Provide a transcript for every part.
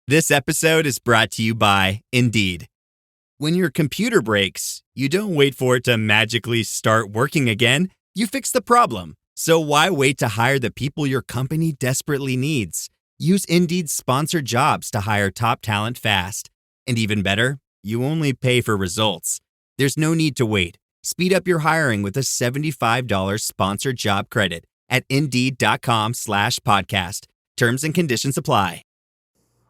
This episode is brought to you by Indeed. When your computer breaks, you don't wait for it to magically start working again. You fix the problem. So why wait to hire the people your company desperately needs? Use Indeed's sponsored jobs to hire top talent fast. And even better, you only pay for results. There's no need to wait. Speed up your hiring with a $75 sponsored job credit at Indeed.com/podcast. Terms and conditions apply.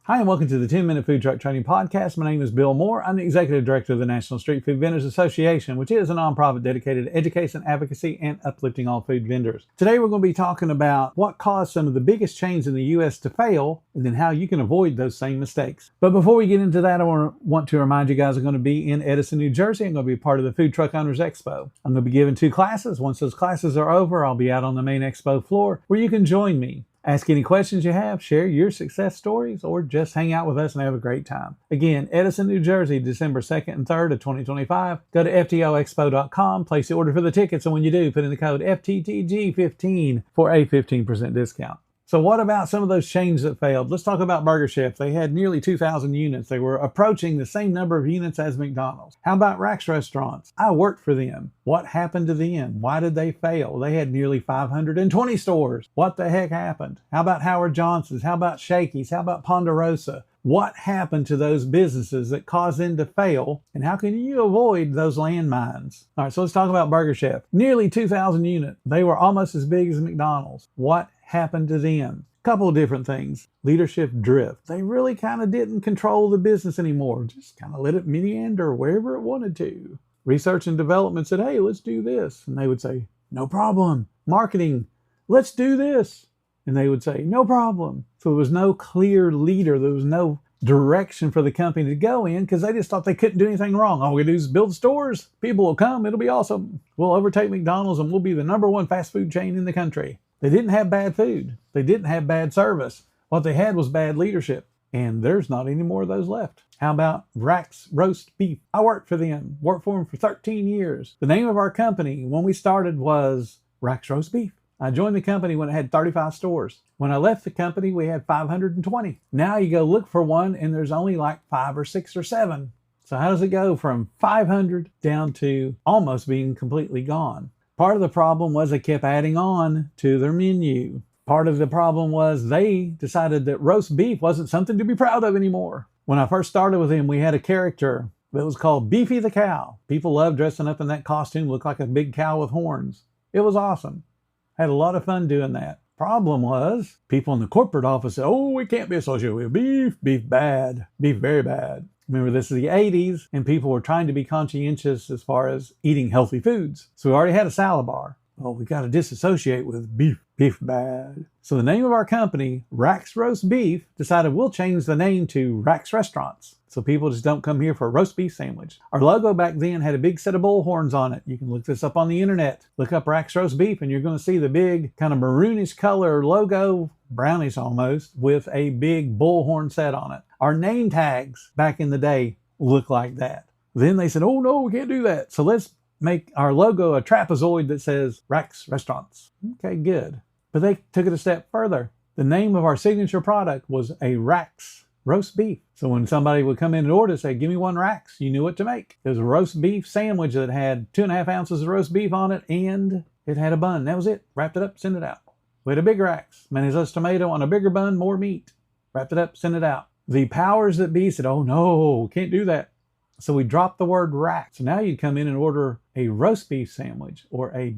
Hi, and welcome to the 10-Minute Food Truck Training Podcast. My name is Bill Moore. I'm the Executive Director of the National Street Food Vendors Association, which is a nonprofit dedicated to education, advocacy, and uplifting all food vendors. Today, we're going to be talking about what caused some of the biggest chains in the U.S. to fail, and then how you can avoid those same mistakes. But before we get into that, I want to remind you guys I'm going to be in Edison, New Jersey. I'm going to be part of the Food Truck Owners Expo. I'm going to be giving 2 classes. Once those classes are over, I'll be out on the main expo floor where you can join me. Ask any questions you have, share your success stories, or just hang out with us and have a great time. Again, Edison, New Jersey, December 2nd and 3rd of 2025. Go to FTOexpo.com, place the order for the tickets, and when you do, put in the code FTTG15 for a 15% discount. So what about some of those chains that failed? Let's talk about Burger Chef. They had nearly 2,000 units. They were approaching the same number of units as McDonald's. How about Rax Restaurants? I worked for them. What happened to them? Why did they fail? They had nearly 520 stores. What the heck happened? How about Howard Johnson's? How about Shakey's? How about Ponderosa? What happened to those businesses that caused them to fail? And how can you avoid those landmines? All right, so let's talk about Burger Chef. Nearly 2,000 units. They were almost as big as McDonald's. What happened to them? Couple of different things. Leadership drift. They really kind of didn't control the business anymore. Just kind of let it meander wherever it wanted to. Research and development said, hey, let's do this. And they would say, no problem. Marketing, let's do this. And they would say, no problem. So there was no clear leader. There was no direction for the company to go in because they just thought they couldn't do anything wrong. All we do is build stores. People will come. It'll be awesome. We'll overtake McDonald's and we'll be the #1 fast food chain in the country. They didn't have bad food. They didn't have bad service. What they had was bad leadership. And there's not any more of those left. How about Rax Roast Beef? I worked for them for 13 years. The name of our company when we started was Rax Roast Beef. I joined the company when it had 35 stores. When I left the company, we had 520. Now you go look for one and there's only like 5 or 6 or 7. So how does it go from 500 down to almost being completely gone? Part of the problem was they kept adding on to their menu. Part of the problem was they decided that roast beef wasn't something to be proud of anymore. When I first started with them, we had a character that was called Beefy the Cow. People loved dressing up in that costume, looked like a big cow with horns. It was awesome. Had a lot of fun doing that. Problem was, people in the corporate office said, oh, we can't be associated with beef. Beef bad. Beef very bad. Remember, this is the 80s, and people were trying to be conscientious as far as eating healthy foods. So we already had a salad bar. Well, we got to disassociate with beef. Beef bad. So the name of our company, Rax Roast Beef, decided we'll change the name to Rax Restaurants. So people just don't come here for a roast beef sandwich. Our logo back then had a big set of bull horns on it. You can look this up on the internet. Look up Rax Roast Beef and you're going to see the big kind of maroonish color logo, brownish almost, with a big bull horn set on it. Our name tags back in the day looked like that. Then they said, oh no, we can't do that. So let's make our logo a trapezoid that says Rax Restaurants. Okay, good. But they took it a step further. The name of our signature product was a Rax Roast Beef. So when somebody would come in and order, say, give me 1 Rax, you knew what to make. It was a roast beef sandwich that had 2.5 ounces of roast beef on it, and it had a bun. That was it. Wrapped it up, send it out. We had a big Rax. Mayonnaise tomato on a bigger bun, more meat. Wrapped it up, send it out. The powers that be said, oh no, can't do that. So we dropped the word Rax. So now you'd come in and order a roast beef sandwich or a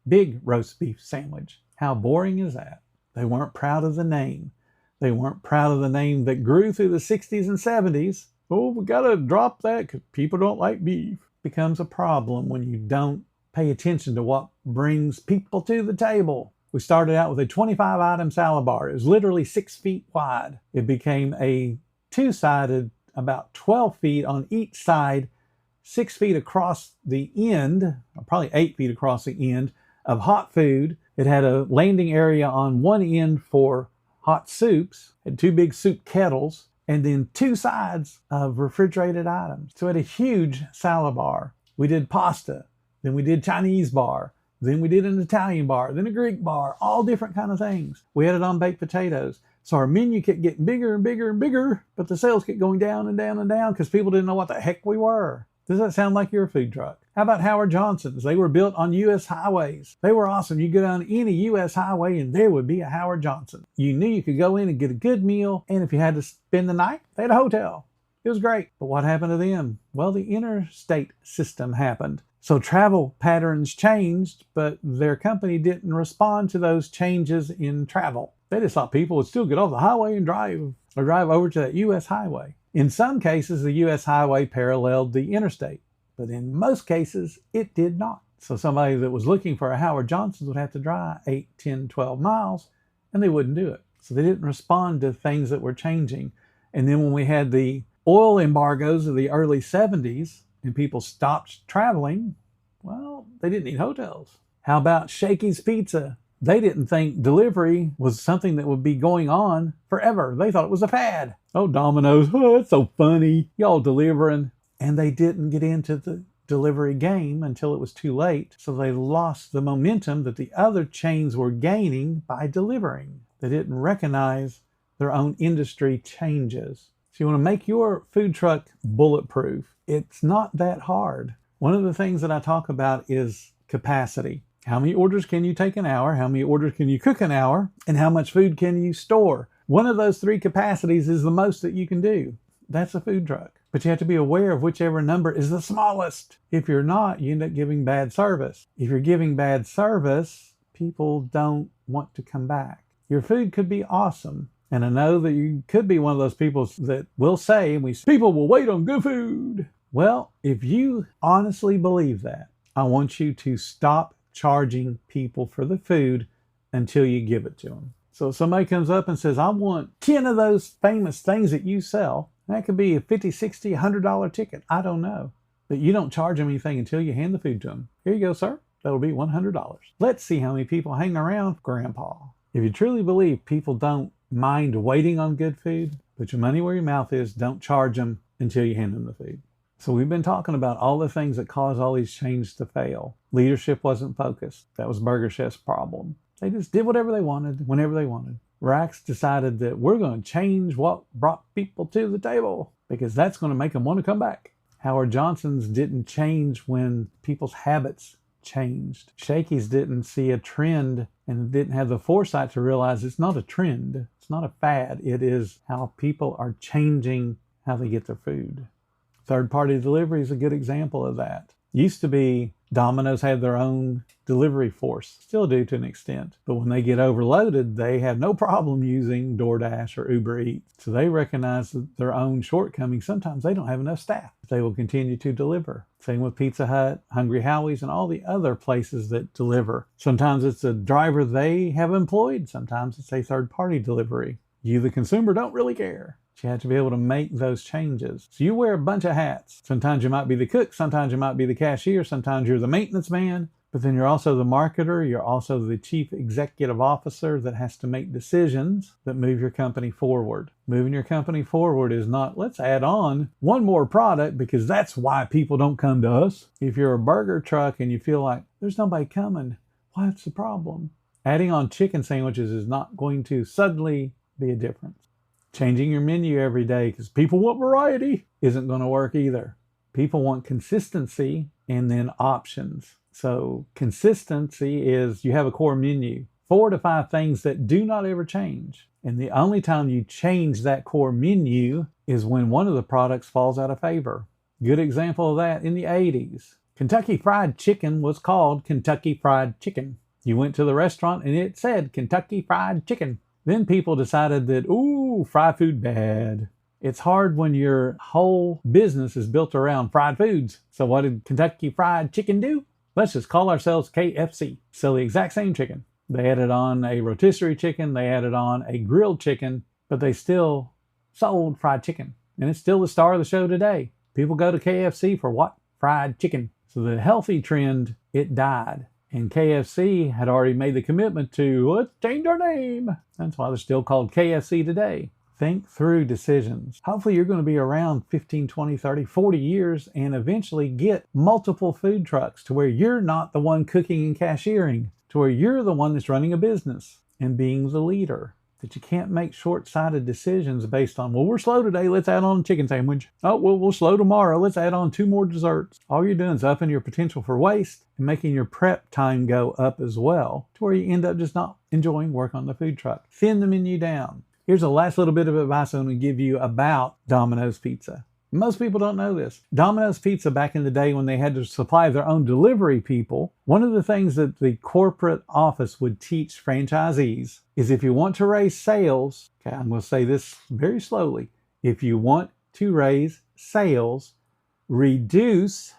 big roast beef sandwich. How boring is that? They weren't proud of the name. They weren't proud of the name that grew through the 60s and 70s. Oh, we got to drop that because people don't like beef. Becomes a problem when you don't pay attention to what brings people to the table. We started out with a 25-item salad bar. It was literally 6 feet wide. It became a 2-sided, about 12 feet on each side, 6 feet across the end, or probably 8 feet across the end, of hot food. It had a landing area on one end for hot soups, had 2 big soup kettles, and then 2 sides of refrigerated items. So it had a huge salad bar. We did pasta, then we did Chinese bar, then we did an Italian bar, then a Greek bar, all different kind of things. We had it on baked potatoes. So our menu kept getting bigger and bigger and bigger, but the sales kept going down and down and down because people didn't know what the heck we were. Does that sound like your food truck? How about Howard Johnson's? They were built on U.S. highways. They were awesome. You go down any U.S. highway and there would be a Howard Johnson. You knew you could go in and get a good meal, and if you had to spend the night, they had a hotel. It was great. But what happened to them? Well, the interstate system happened. So travel patterns changed, but their company didn't respond to those changes in travel. They just thought people would still get off the highway and drive over to that U.S. highway. In some cases, the U.S. highway paralleled the interstate, but in most cases, it did not. So somebody that was looking for a Howard Johnson's would have to drive 8, 10, 12 miles, and they wouldn't do it. So they didn't respond to things that were changing. And then when we had the oil embargoes of the early 70s and people stopped traveling, well, they didn't need hotels. How about Shakey's Pizza? They didn't think delivery was something that would be going on forever. They thought it was a fad. Oh, Domino's, oh, it's so funny. Y'all delivering. And they didn't get into the delivery game until it was too late. So they lost the momentum that the other chains were gaining by delivering. They didn't recognize their own industry changes. So you want to make your food truck bulletproof. It's not that hard. One of the things that I talk about is capacity. How many orders can you take an hour? How many orders can you cook an hour? And how much food can you store? One of those three capacities is the most that you can do. That's a food truck. But you have to be aware of whichever number is the smallest. If you're not, you end up giving bad service. If you're giving bad service, people don't want to come back. Your food could be awesome. And I know that you could be one of those people that will say, people will wait on good food. Well, if you honestly believe that, I want you to stop charging people for the food until you give it to them. So if somebody comes up and says, I want 10 of those famous things that you sell, that could be a $50, $60, $100 ticket. I don't know. But you don't charge them anything until you hand the food to them. Here you go, sir. That'll be $100. Let's see how many people hang around Grandpa. If you truly believe people don't mind waiting on good food, put your money where your mouth is. Don't charge them until you hand them the food. So we've been talking about all the things that cause all these chains to fail. Leadership wasn't focused. That was Burger Chef's problem. They just did whatever they wanted, whenever they wanted. Rax decided that we're going to change what brought people to the table because that's going to make them want to come back. Howard Johnson's didn't change when people's habits changed. Shakey's didn't see a trend and didn't have the foresight to realize it's not a trend. It's not a fad. It is how people are changing how they get their food. Third-party delivery is a good example of that. Used to be Domino's had their own delivery force, still do to an extent. But when they get overloaded, they have no problem using DoorDash or Uber Eats. So they recognize their own shortcomings. Sometimes they don't have enough staff. They will continue to deliver. Same with Pizza Hut, Hungry Howie's, and all the other places that deliver. Sometimes it's a driver they have employed. Sometimes it's a third-party delivery. You, the consumer, don't really care. You have to be able to make those changes. So you wear a bunch of hats. Sometimes you might be the cook, sometimes you might be the cashier, sometimes you're the maintenance man, but then you're also the marketer, you're also the chief executive officer that has to make decisions that move your company forward. Moving your company forward is not, let's add on one more product because that's why people don't come to us. If you're a burger truck and you feel like there's nobody coming, what's the problem? Adding on chicken sandwiches is not going to suddenly be a difference. Changing your menu every day because people want variety isn't going to work either. People want consistency and then options. So consistency is you have a core menu, 4 to 5 things that do not ever change. And the only time you change that core menu is when one of the products falls out of favor. Good example of that in the 80s. Kentucky Fried Chicken was called Kentucky Fried Chicken. You went to the restaurant and it said Kentucky Fried Chicken. Then people decided that, ooh, fried food bad. It's hard when your whole business is built around fried foods. So what did Kentucky Fried Chicken do? Let's just call ourselves KFC. Sell the exact same chicken. They added on a rotisserie chicken. They added on a grilled chicken. But they still sold fried chicken. And it's still the star of the show today. People go to KFC for what? Fried chicken. So the healthy trend, it died. And KFC had already made the commitment to, let's change our name. That's why they're still called KFC today. Think through decisions. Hopefully you're going to be around 15, 20, 30, 40 years and eventually get multiple food trucks to where you're not the one cooking and cashiering, to where you're the one that's running a business and being the leader. that you can't make short-sighted decisions based on, well, we're slow today, let's add on a chicken sandwich. Oh, well, we'll slow tomorrow, let's add on 2 more desserts. All you're doing is upping your potential for waste and making your prep time go up as well, to where you end up just not enjoying work on the food truck. Thin the menu down. Here's the last little bit of advice I'm going to give you about Domino's Pizza. Most people don't know this. Domino's Pizza, back in the day when they had to supply their own delivery people, one of the things that the corporate office would teach franchisees is, if you want to raise sales, okay, I'm going to say this very slowly. If you want to raise sales, reduce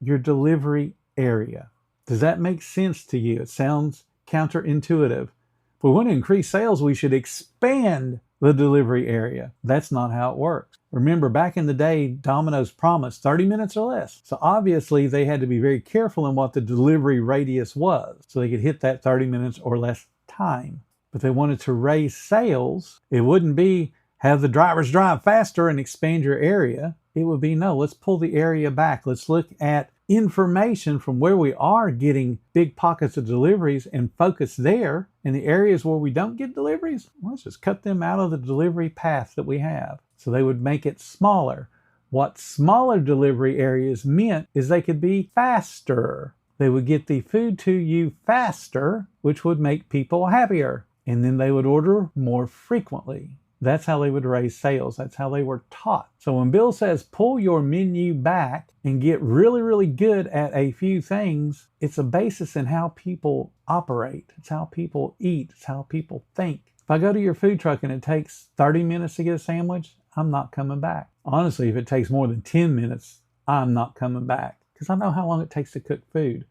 your delivery area. Does that make sense to you? It sounds counterintuitive. If we want to increase sales, we should expand the delivery area. That's not how it works. Remember, back in the day, Domino's promised 30 minutes or less. So obviously they had to be very careful in what the delivery radius was, so they could hit that 30 minutes or less time. But they wanted to raise sales. It wouldn't be have the drivers drive faster and expand your area. It would be, no, let's pull the area back. Let's look at information from where we are getting big pockets of deliveries and focus there. In the areas where we don't get deliveries, let's just cut them out of the delivery path that we have. So they would make it smaller. What smaller delivery areas meant is they could be faster. They would get the food to you faster, which would make people happier. And then they would order more frequently. That's how they would raise sales. That's how they were taught. So when Bill says pull your menu back and get really, really good at a few things, it's a basis in how people operate. It's how people eat. It's how people think. If I go to your food truck and it takes 30 minutes to get a sandwich, I'm not coming back. Honestly, if it takes more than 10 minutes, I'm not coming back, because I know how long it takes to cook food.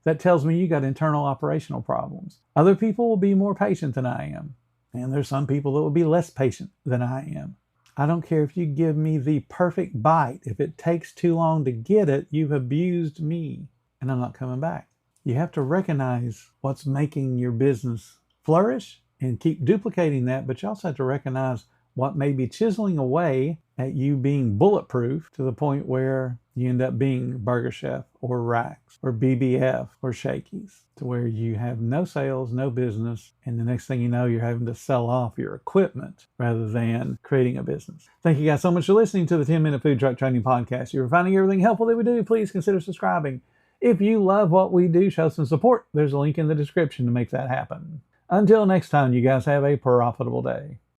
That tells me you got internal operational problems. Other people will be more patient than I am. And there's some people that will be less patient than I am. I don't care if you give me the perfect bite. If it takes too long to get it, you've abused me, and I'm not coming back. You have to recognize what's making your business flourish and keep duplicating that, but you also have to recognize what may be chiseling away at you being bulletproof to the point where you end up being Burger Chef or Racks or BBF or Shakey's, to where you have no sales, no business, and the next thing you know, you're having to sell off your equipment rather than creating a business. Thank you guys so much for listening to the 10-Minute Food Truck Training Podcast. If you're finding everything helpful that we do, please consider subscribing. If you love what we do, show some support. There's a link in the description to make that happen. Until next time, you guys have a profitable day.